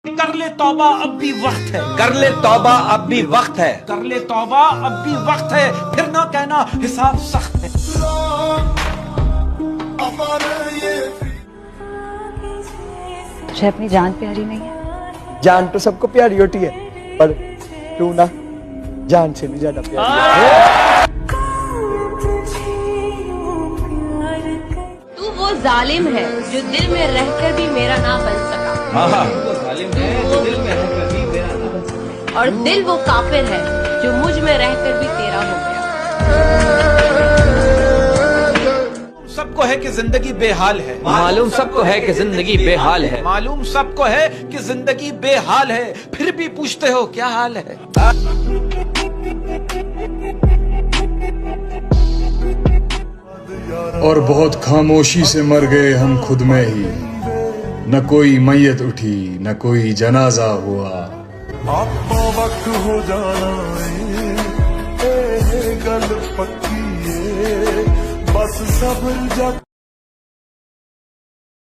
कर ले तौबा अब भी वक्त है, कर ले तौबा अब भी वक्त है, कर ले तौबा अब भी वक्त है, फिर ना कहना हिसाब सख्त है। मुझे अपनी जान प्यारी नहीं है। जान तो सबको प्यारी होती है, पर तू ना जान से भी ज्यादा प्यारी है। तू वो जालिम है जो दिल में रहकर भी मेरा ना बन सका, और दिल वो काफिर है जो मुझ में रहकर भी तेरा हो गया। सबको है कि जिंदगी बेहाल है, मालूम सबको है कि जिंदगी बेहाल है, मालूम सबको है कि जिंदगी बेहाल है, फिर भी पूछते हो क्या हाल है। और बहुत खामोशी से मर गए हम खुद में ही, न कोई मैयत उठी न कोई जनाजा हुआ। आपा वक्त हो जाना ए गल पक्की है, बस सब जग